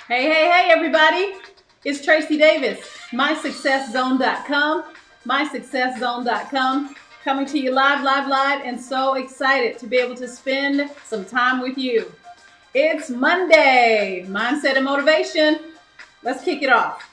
Hey, everybody. It's Tracie Davis, mysuccesszone.com, mysuccesszone.com, coming to you live, and so excited to be able to spend some time with you. It's Monday, mindset and motivation. Let's kick it off.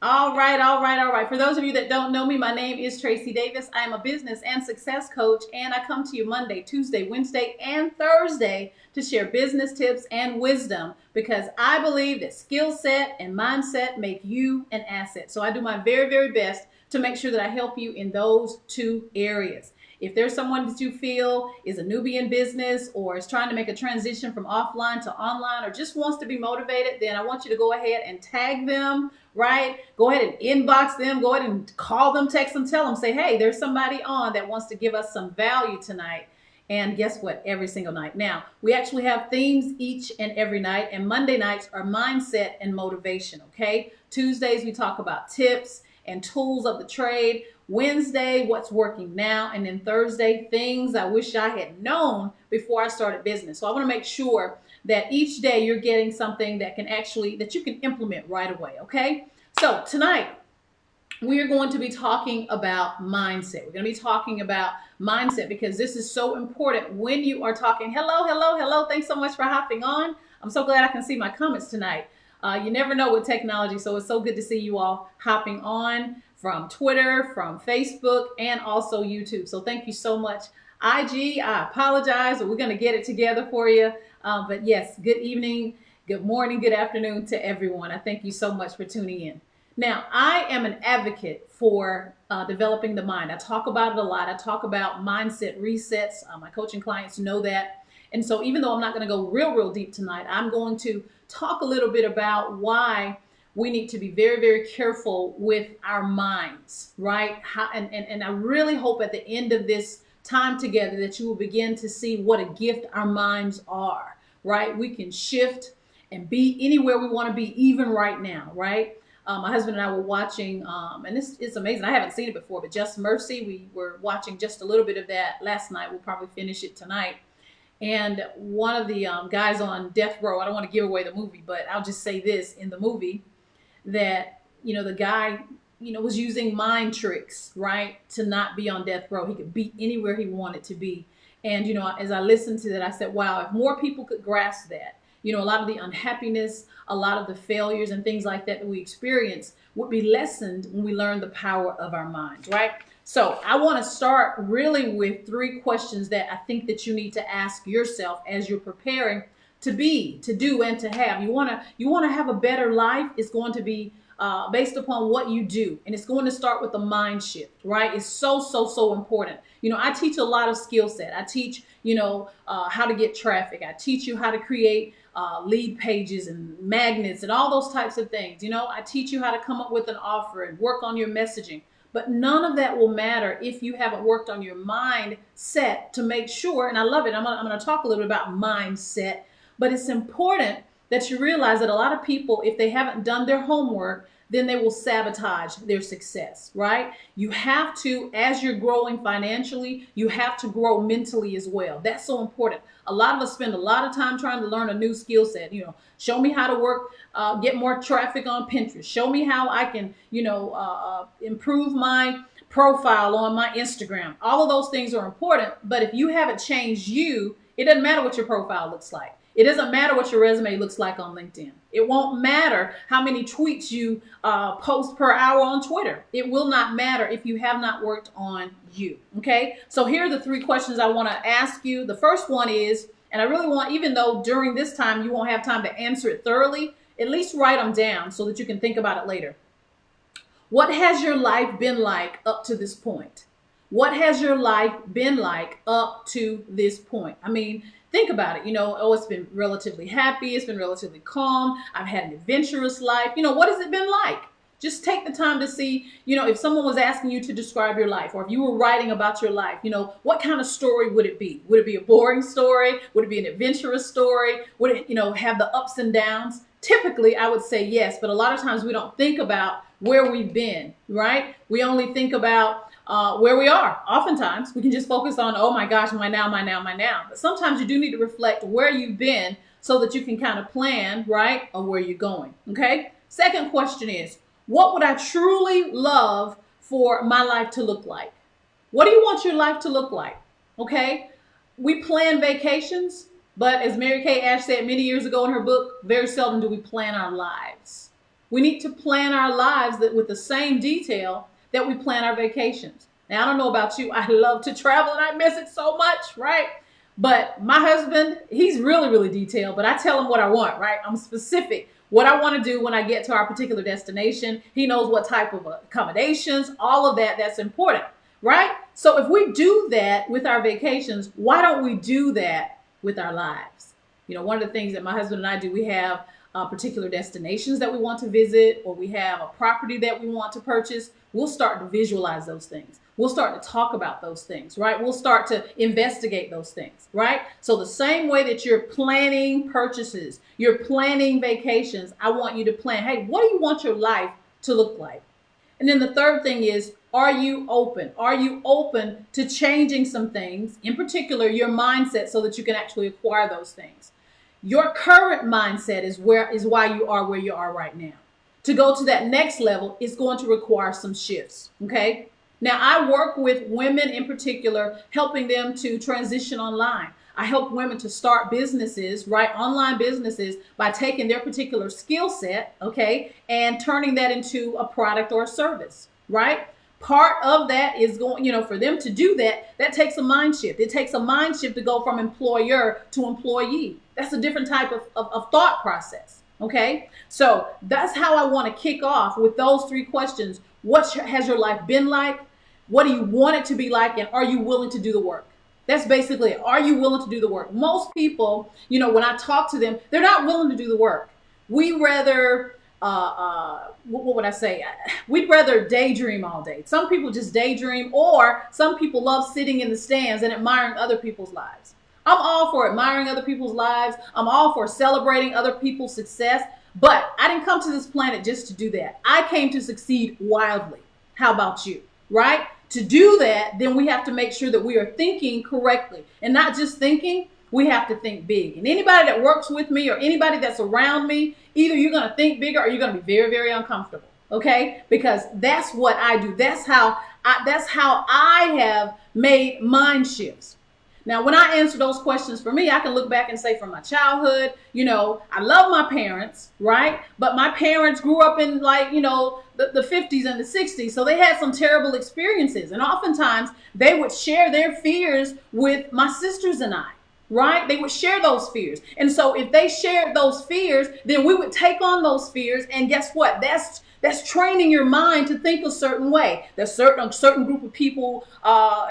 All right. For those of you that don't know me, my name is Tracie Davis. I am a business and success coach, and I come to you Monday, Tuesday, Wednesday, and Thursday to share business tips and wisdom because I believe that skill set and mindset make you an asset. So I do my very best to make sure that I help you in those two areas. If there's someone that you feel is a newbie in business or is trying to make a transition from offline to online or just wants to be motivated, then I want you to go ahead and tag them, right? Go ahead and inbox them, go ahead and call them, text them, tell them, say, hey, there's somebody on that wants to give us some value tonight. And guess what? Every single night. Now, we actually have themes each and every night, and Monday nights are mindset and motivation, okay? Tuesdays, we talk about tips and tools of the trade. Wednesday, what's working now, and then Thursday, things I wish I had known before I started business. So I want to make sure that each day you're getting something that you can implement right away, okay? So tonight, we are going to be talking about mindset. We're going to be talking about mindset because this is so important when you are talking. Hello. Thanks so much for hopping on. I'm so glad I can see my comments tonight. You never know with technology, so it's so good to see you all hopping on from Twitter, from Facebook, and also YouTube. So thank you so much. IG, I apologize, but we're going to get it together for you. But yes, good evening, good morning, good afternoon to everyone. I thank you so much for tuning in. Now, I am an advocate for developing the mind. I talk about it a lot. I talk about mindset resets. My coaching clients know that. And so even though I'm not going to go real deep tonight, I'm going to talk a little bit about why we need to be very careful with our minds, right? And I really hope at the end of this time together that you will begin to see what a gift our minds are, right? We can shift and be anywhere we want to be, even right now, right? My husband and I were watching, and it's amazing. I haven't seen it before, but Just Mercy. We were watching just a little bit of that last night. We'll probably finish it tonight. And one of the guys on death row, I don't want to give away the movie, but I'll just say this in the movie that, the guy, was using mind tricks, right, to not be on death row. He could be anywhere he wanted to be. And, as I listened to that, I said, wow, if more people could grasp that, a lot of the unhappiness, a lot of the failures and things like that we experience would be lessened when we learn the power of our minds, right? So I want to start really with 3 questions that I think that you need to ask yourself as you're preparing to be, to do, and to have. You want to have a better life. It's going to be based upon what you do, and it's going to start with the mind shift, right? It's so important. I teach a lot of skill set. I teach how to get traffic. I teach you how to create lead pages and magnets and all those types of things. I teach you how to come up with an offer and work on your messaging. But none of that will matter if you haven't worked on your mindset to make sure, and I love it, I'm going to talk a little bit about mindset, but it's important that you realize that a lot of people, if they haven't done their homework, then they will sabotage their success, right? You have to, as you're growing financially, you have to grow mentally as well. That's so important. A lot of us spend a lot of time trying to learn a new skill set. Show me how to work, get more traffic on Pinterest. Show me how I can, improve my profile on my Instagram. All of those things are important, but if you haven't changed you, it doesn't matter what your profile looks like. It doesn't matter what your resume looks like on LinkedIn. It won't matter how many tweets you post per hour on Twitter. It will not matter if you have not worked on you, okay? So here are the 3 questions I want to ask you. The first one is, and I really want, even though during this time you won't have time to answer it thoroughly, at least write them down so that you can think about it later. What has your life been like up to this point? What has your life been like up to this point? I mean, think about it. It's been relatively happy. It's been relatively calm. I've had an adventurous life. What has it been like? Just take the time to see, if someone was asking you to describe your life, or if you were writing about your life, what kind of story would it be? Would it be a boring story? Would it be an adventurous story? Would it, have the ups and downs? Typically, I would say yes, but a lot of times we don't think about where we've been, right? We only think about where we are. Oftentimes, we can just focus on, oh my gosh, my now. But sometimes you do need to reflect where you've been so that you can kind of plan, right, of where you're going. Okay. Second question is, what would I truly love for my life to look like? What do you want your life to look like? Okay. We plan vacations, but as Mary Kay Ash said many years ago in her book, very seldom do we plan our lives. We need to plan our lives with the same detail that we plan our vacations. Now, I don't know about you. I love to travel and I miss it so much, right? But my husband, he's really, really detailed, but I tell him what I want, right? I'm specific. What I want to do when I get to our particular destination. He knows what type of accommodations, all of that, that's important, right? So if we do that with our vacations, why don't we do that with our lives? You know, one of the things that my husband and I do, we have particular destinations that we want to visit, or we have a property that we want to purchase. We'll start to visualize those things. We'll start to talk about those things, right? We'll start to investigate those things, right? So the same way that you're planning purchases, you're planning vacations, I want you to plan, hey, what do you want your life to look like? And then the third thing is, are you open? Are you open to changing some things, in particular your mindset, so that you can actually acquire those things? Your current mindset is why you are where you are right now. To go to that next level is going to require some shifts, okay? Now, I work with women in particular, helping them to transition online. I help women to start businesses, right? Online businesses, by taking their particular skill set, okay, and turning that into a product or a service, right? Part of that is going, you know, for them to do that, that takes a mind shift. It takes a mind shift to go from employer to employee. That's a different type of thought process, okay? So that's how I want to kick off with those three questions. What has your life been like? What do you want it to be like? And are you willing to do the work? That's basically it. Are you willing to do the work? Most people, you know, when I talk to them, they're not willing to do the work. We rather, what would I say? We'd rather daydream all day. Some people just daydream, or some people love sitting in the stands and admiring other people's lives. I'm all for admiring other people's lives. I'm all for celebrating other people's success. But I didn't come to this planet just to do that. I came to succeed wildly. How about you? Right? To do that, then we have to make sure that we are thinking correctly, and not just thinking. We have to think big. And anybody that works with me or anybody that's around me, either you're going to think bigger or you're going to be very, very uncomfortable. Okay? Because that's what I do. That's how I have made mind shifts. Now, when I answer those questions for me, I can look back and say from my childhood, you know, I love my parents, right? But my parents grew up in, like, you know, the 50s and the 60s. So they had some terrible experiences. And oftentimes they would share their fears with my sisters and I, right? They would share those fears. And so if they shared those fears, then we would take on those fears. And guess what? That's training your mind to think a certain way. That a certain group of people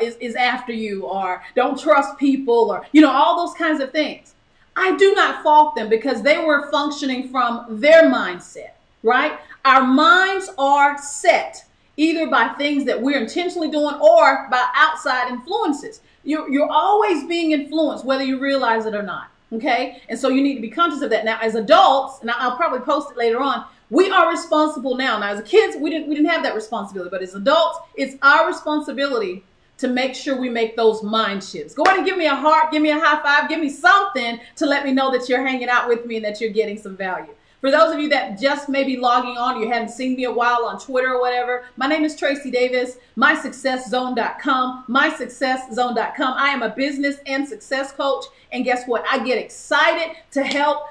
is after you, or don't trust people, or, you know, all those kinds of things. I do not fault them, because they were functioning from their mindset, right? Our minds are set either by things that we're intentionally doing or by outside influences. You're always being influenced, whether you realize it or not. Okay. And so you need to be conscious of that. Now, as adults, and I'll probably post it later on, we are responsible now. Now, as kids, we didn't have that responsibility, but as adults, it's our responsibility to make sure we make those mind shifts. Go ahead and give me a heart, give me a high five, give me something to let me know that you're hanging out with me and that you're getting some value. For those of you that just may be logging on, you haven't seen me a while on Twitter or whatever, my name is Tracie Davis, mysuccesszone.com, mysuccesszone.com. I am a business and success coach. And guess what? I get excited to help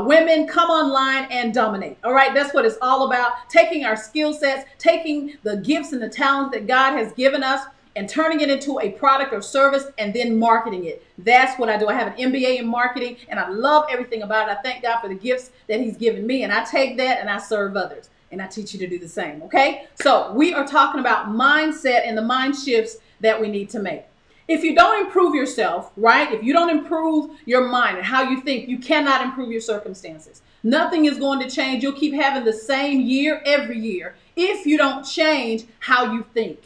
women come online and dominate. All right. That's what it's all about. Taking our skill sets, taking the gifts and the talents that God has given us, and turning it into a product or service, and then marketing it. That's what I do. I have an MBA in marketing, and I love everything about it. I thank God for the gifts that He's given me, and I take that and I serve others, and I teach you to do the same. Okay. So we are talking about mindset and the mind shifts that we need to make. If you don't improve yourself, right? If you don't improve your mind and how you think, you cannot improve your circumstances. Nothing is going to change. You'll keep having the same year every year if you don't change how you think,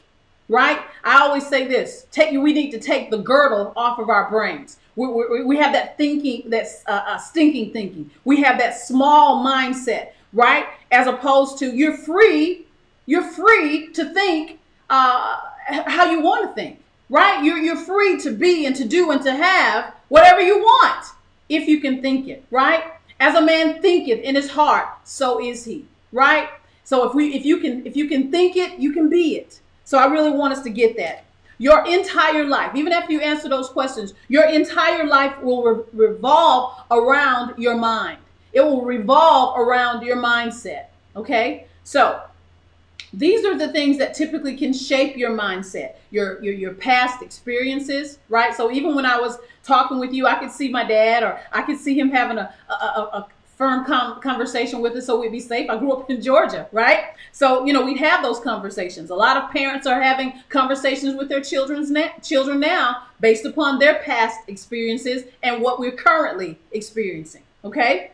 right? I always say this, we need to take the girdle off of our brains. We have that thinking, that's stinking thinking. We have that small mindset, right? As opposed to you're free to think how you want to think. Right? You're free to be and to do and to have whatever you want. if you can think it, right? As a man thinketh in his heart, so is he, right? So if you can think it, you can be it. So I really want us to get that. Your entire life, even after you answer those questions, your entire life will revolve around your mind. It will revolve around your mindset. Okay? So these are the things that typically can shape your mindset, your past experiences, right? So even when I was talking with you, I could see my dad, or I could see him having a firm conversation with us so we'd be safe. I grew up in Georgia, right? So, we'd have those conversations. A lot of parents are having conversations with their children now based upon their past experiences and what we're currently experiencing, okay?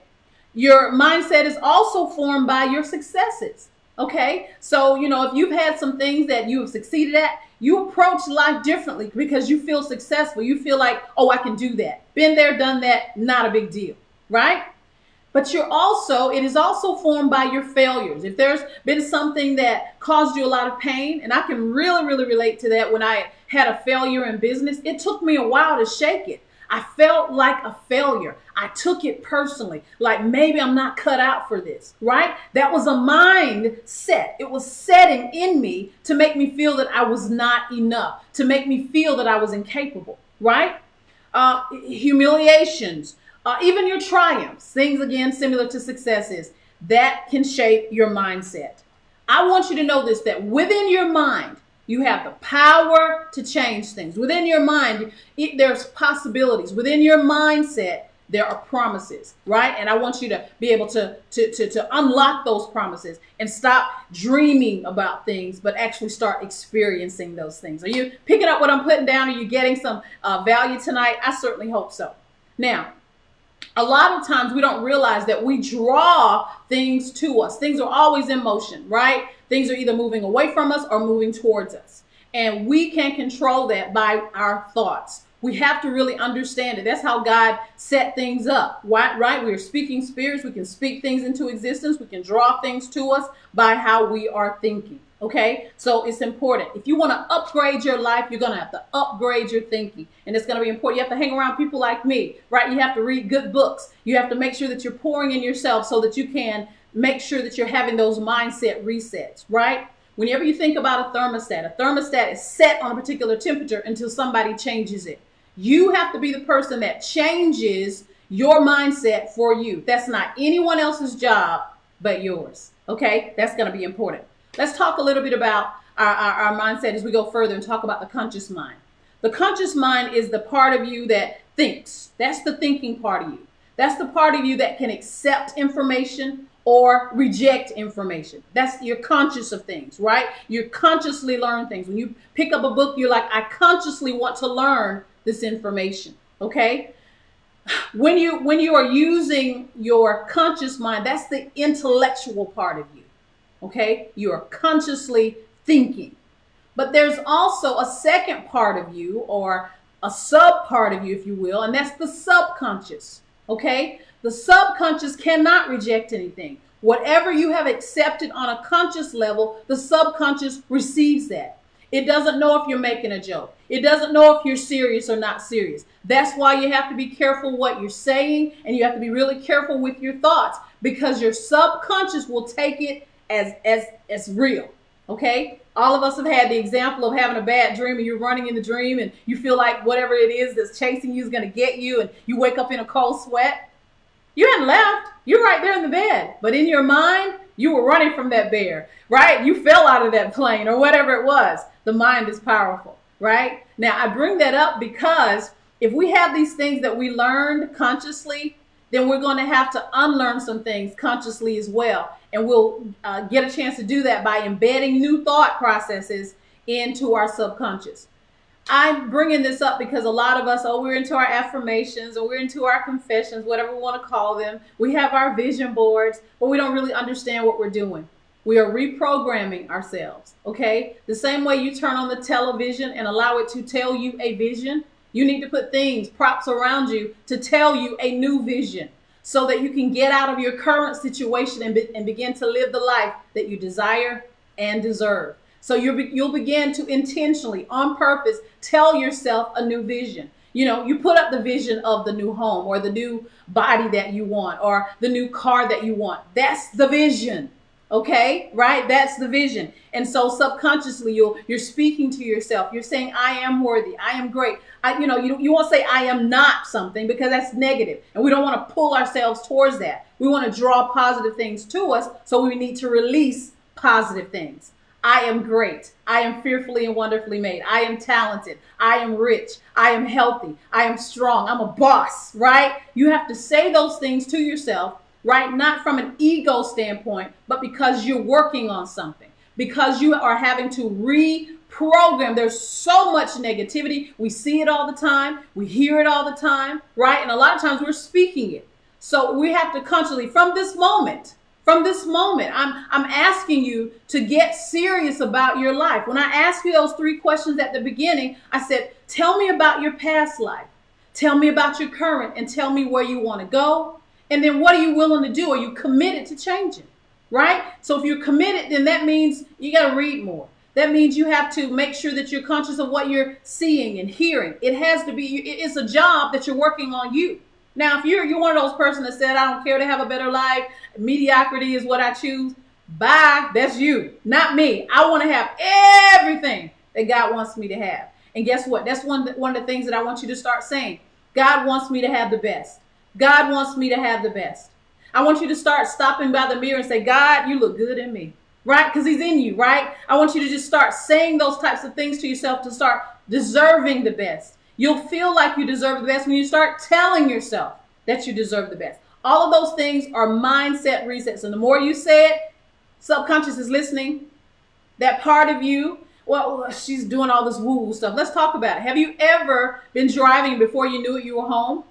Your mindset is also formed by your successes. Okay, so if you've had some things that you have succeeded at, you approach life differently because you feel successful. You feel like, oh, I can do that. Been there, done that, not a big deal, right? But it is also formed by your failures. If there's been something that caused you a lot of pain, and I can really, really relate to that when I had a failure in business, it took me a while to shake it. I felt like a failure. I took it personally, like maybe I'm not cut out for this, right? That was a mindset. It was setting in me to make me feel that I was not enough, to make me feel that I was incapable, right? Humiliations, even your triumphs, things again similar to successes, that can shape your mindset. I want you to know this, that within your mind, you have the power to change things. Within your mind, there's possibilities. Within your mindset, there are promises, right? And I want you to be able to unlock those promises and stop dreaming about things, but actually start experiencing those things. Are you picking up what I'm putting down? Are you getting some value tonight? I certainly hope so. Now, a lot of times we don't realize that we draw things to us. Things are always in motion, right? Things are either moving away from us or moving towards us. And we can control that by our thoughts. We have to really understand it. That's how God set things up, right? We are speaking spirits. We can speak things into existence. We can draw things to us by how we are thinking. Okay, so it's important. If you want to upgrade your life, you're going to have to upgrade your thinking. And it's going to be important. You have to hang around people like me, right? You have to read good books. You have to make sure that you're pouring in yourself so that you can make sure that you're having those mindset resets, right? Whenever you think about a thermostat is set on a particular temperature until somebody changes it. You have to be the person that changes your mindset for you. That's not anyone else's job but yours. Okay, that's going to be important. Let's talk a little bit about our mindset as we go further and talk about the conscious mind. The conscious mind is the part of you that thinks. That's the thinking part of you. That's the part of you that can accept information or reject information. You're conscious of things, right? You consciously learn things. When you pick up a book, you're like, I consciously want to learn this information, okay? When you are using your conscious mind, that's the intellectual part of you. Okay, you are consciously thinking. But there's also a second part of you, or a sub part of you, if you will, and that's the subconscious. Okay, the subconscious cannot reject anything. Whatever you have accepted on a conscious level, the subconscious receives that. It doesn't know if you're making a joke. It doesn't know if you're serious or not serious. That's why you have to be careful what you're saying, and you have to be really careful with your thoughts, because your subconscious will take it as real. Okay, all of us have had the example of having a bad dream, and you're running in the dream and you feel like whatever it is that's chasing you is going to get you, and you wake up in a cold sweat. You hadn't left. You're right there in the bed, but in your mind you were running from that bear, right? You fell out of that plane or whatever it was. The mind is powerful, right? Now I bring that up because if we have these things that we learned consciously, then we're going to have to unlearn some things consciously as well. And we'll get a chance to do that by embedding new thought processes into our subconscious. I'm bringing this up because a lot of us, we're into our affirmations, or we're into our confessions, whatever we want to call them. We have our vision boards, but we don't really understand what we're doing. We are reprogramming ourselves, okay? The same way you turn on the television and allow it to tell you a vision, you need to put things, props around you to tell you a new vision so that you can get out of your current situation and begin to live the life that you desire and deserve. So you'll begin to intentionally, on purpose, tell yourself a new vision. You put up the vision of the new home or the new body that you want or the new car that you want. That's the vision. Okay, right? That's the vision. And so subconsciously you're speaking to yourself. You're saying, I am worthy. I am great. You won't say I am not something, because that's negative. And we don't want to pull ourselves towards that. We want to draw positive things to us. So we need to release positive things. I am great. I am fearfully and wonderfully made. I am talented. I am rich. I am healthy. I am strong. I'm a boss, right? You have to say those things to yourself, right? Not from an ego standpoint, but because you're working on something, because you are having to reprogram. There's so much negativity. We see it all the time. We hear it all the time, right? And a lot of times we're speaking it. So we have to consciously, from this moment, I'm asking you to get serious about your life. When I asked you those 3 questions at the beginning, I said, tell me about your past life. Tell me about your current, and tell me where you want to go. And then what are you willing to do? Are you committed to changing? Right? So if you're committed, then that means you got to read more. That means you have to make sure that you're conscious of what you're seeing and hearing. It has to be, it's a job that you're working on you. Now, if you're one of those persons that said, I don't care to have a better life, mediocrity is what I choose, bye, that's you, not me. I want to have everything that God wants me to have. And guess what? That's one of the things that I want you to start saying. God wants me to have the best. God wants me to have the best. I want you to start stopping by the mirror and say, God, you look good in me, right? Because he's in you, right? I want you to just start saying those types of things to yourself to start deserving the best. You'll feel like you deserve the best when you start telling yourself that you deserve the best. All of those things are mindset resets. And the more you say it, subconscious is listening. That part of you, well, she's doing all this woo-woo stuff. Let's talk about it. Have you ever been driving before you knew it, you were home?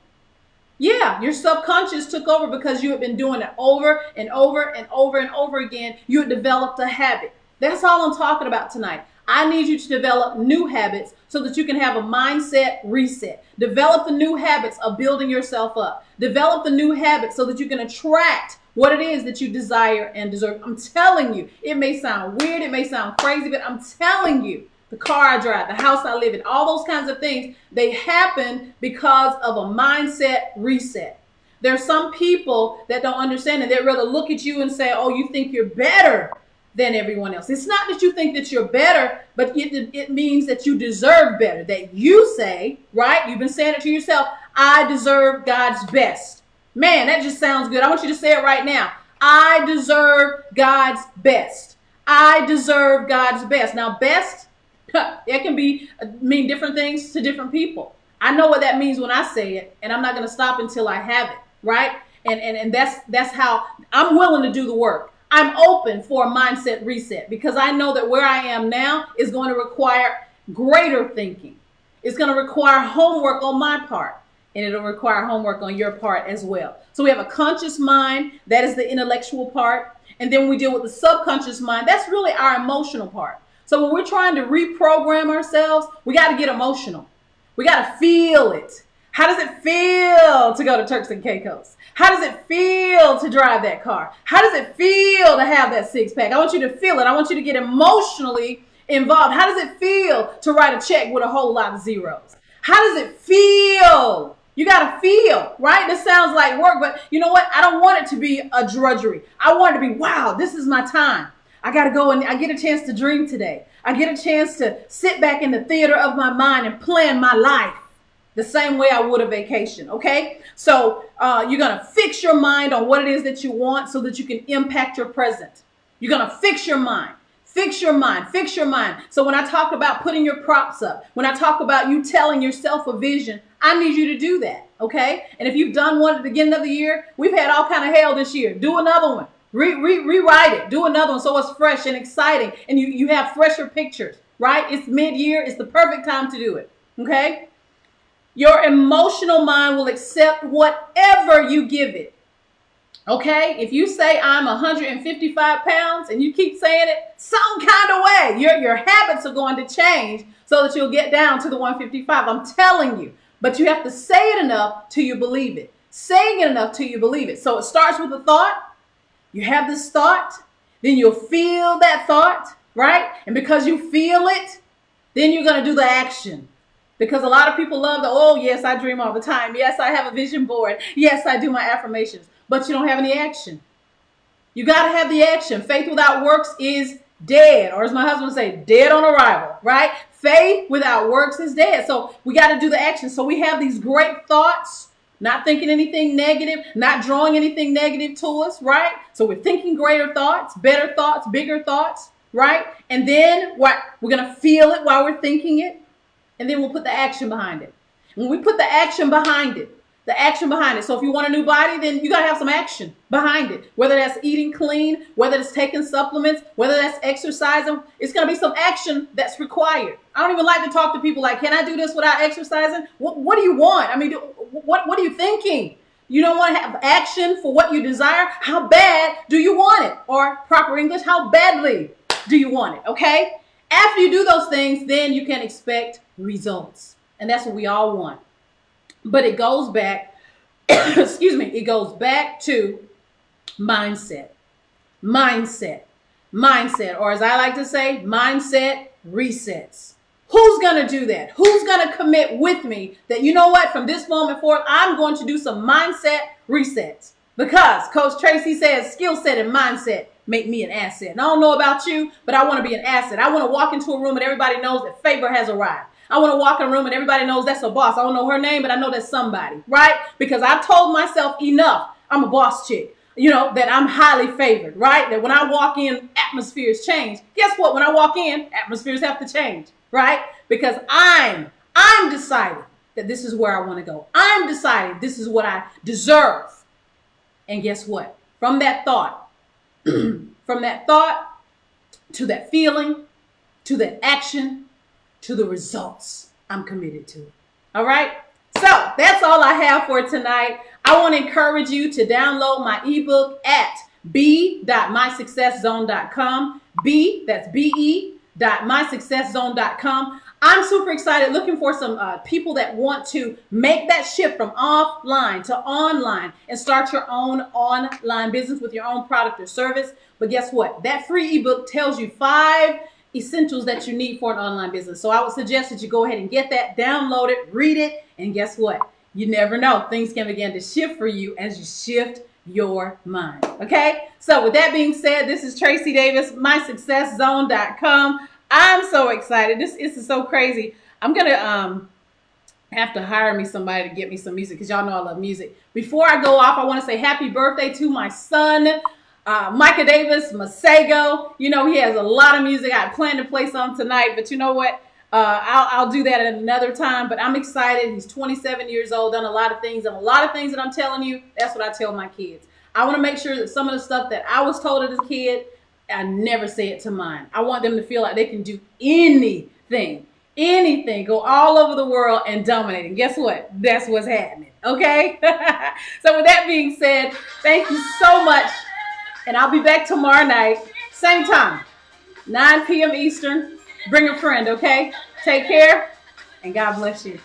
Yeah, your subconscious took over because you had been doing it over and over and over and over again. You had developed a habit. That's all I'm talking about tonight. I need you to develop new habits so that you can have a mindset reset. Develop the new habits of building yourself up. Develop the new habits so that you can attract what it is that you desire and deserve. I'm telling you, it may sound weird, it may sound crazy, but I'm telling you, the car I drive, the house I live in, all those kinds of things, they happen because of a mindset reset. There's some people that don't understand it. They'd rather look at you and say, oh, you think you're better than everyone else. It's not that you think that you're better, but it means that you deserve better. That you say, right? You've been saying it to yourself, I deserve God's best. Man, that just sounds good. I want you to say it right now. I deserve God's best. I deserve God's best. Now, best, it can mean different things to different people. I know what that means when I say it, and I'm not going to stop until I have it, right? And that's how I'm willing to do the work. I'm open for a mindset reset because I know that where I am now is going to require greater thinking. It's going to require homework on my part, and it'll require homework on your part as well. So we have a conscious mind, that is the intellectual part. And then we deal with the subconscious mind. That's really our emotional part. So when we're trying to reprogram ourselves, we got to get emotional. We got to feel it. How does it feel to go to Turks and Caicos? How does it feel to drive that car? How does it feel to have that 6-pack? I want you to feel it. I want you to get emotionally involved. How does it feel to write a check with a whole lot of zeros? How does it feel? You got to feel, right? This sounds like work, but you know what? I don't want it to be a drudgery. I want it to be, wow, this is my time. I got to go and I get a chance to dream today. I get a chance to sit back in the theater of my mind and plan my life the same way I would a vacation, okay? So you're going to fix your mind on what it is that you want so that you can impact your present. You're going to fix your mind. Fix your mind. Fix your mind. So when I talk about putting your props up, when I talk about you telling yourself a vision, I need you to do that, okay? And if you've done one at the beginning of the year, we've had all kind of hell this year. Do another one. Rewrite it. Do another one so it's fresh and exciting and you have fresher pictures, right? It's mid-year. It's the perfect time to do it, okay? Your emotional mind will accept whatever you give it. Okay? If you say I'm 155 pounds and you keep saying it some kind of way, your habits are going to change so that you'll get down to the 155. I'm telling you. But you have to say it enough till you believe it. Saying it enough till you believe it. So it starts with a thought. You have this thought. Then you'll feel that thought, right? And because you feel it, then you're going to do the action. Because a lot of people love oh, yes, I dream all the time. Yes, I have a vision board. Yes, I do my affirmations. But you don't have any action. You got to have the action. Faith without works is dead. Or as my husband would say, dead on arrival, right? Faith without works is dead. So we got to do the action. So we have these great thoughts, not thinking anything negative, not drawing anything negative to us, right? So we're thinking greater thoughts, better thoughts, bigger thoughts, right? And then what? We're going to feel it while we're thinking it. And then we'll put the action behind it. When we put the action behind it, so if you want a new body, then you got to have some action behind it. Whether that's eating clean, whether it's taking supplements, whether that's exercising, it's going to be some action that's required. I don't even like to talk to people like, can I do this without exercising? What do you want? I mean, what are you thinking? You don't want to have action for what you desire? How bad do you want it? Or proper English, how badly do you want it? Okay? After you do those things, then you can expect results. And that's what we all want. But it goes back, it goes back to mindset. Or as I like to say, mindset resets. Who's going to do that? Who's going to commit with me that, you know what, from this moment forward, I'm going to do some mindset resets? Because Coach Tracie says skill set and mindset make me an asset. And I don't know about you, but I want to be an asset. I want to walk into a room and everybody knows that favor has arrived. I want to walk in a room and everybody knows that's a boss. I don't know her name, but I know that's somebody, right? Because I've told myself enough. I'm a boss chick, that I'm highly favored, right? That when I walk in, atmospheres change. Guess what? When I walk in, atmospheres have to change, right? Because I'm deciding that this is where I want to go. I'm deciding this is what I deserve. And guess what? From that thought, to that feeling, to that action, to the results, I'm committed to. All right? So that's all I have for tonight. I want to encourage you to download my ebook at b.mysuccesszone.com. That's be.mysuccesszone.com. I'm super excited, looking for some people that want to make that shift from offline to online and start your own online business with your own product or service. But guess what? That free ebook tells you 5 essentials that you need for an online business. So I would suggest that you go ahead and get that, download it, read it, and guess what? You never know. Things can begin to shift for you as you shift your mind. Okay? So with that being said, this is Tracie Davis, mysuccesszone.com. I'm so excited. This is so crazy. I'm going to have to hire me somebody to get me some music because y'all know I love music. Before I go off, I want to say happy birthday to my son, Micah Davis Masego. He has a lot of music. I plan to play some tonight, but you know what? I'll do that at another time, but I'm excited. He's 27 years old, done a lot of things, and a lot of things that I'm telling you, that's what I tell my kids. I want to make sure that some of the stuff that I was told as a kid, I never say it to mine. I want them to feel like they can do anything, go all over the world and dominate. And guess what? That's what's happening. Okay? So with that being said, thank you so much. And I'll be back tomorrow night, same time, 9 p.m. Eastern. Bring a friend, okay? Take care, and God bless you.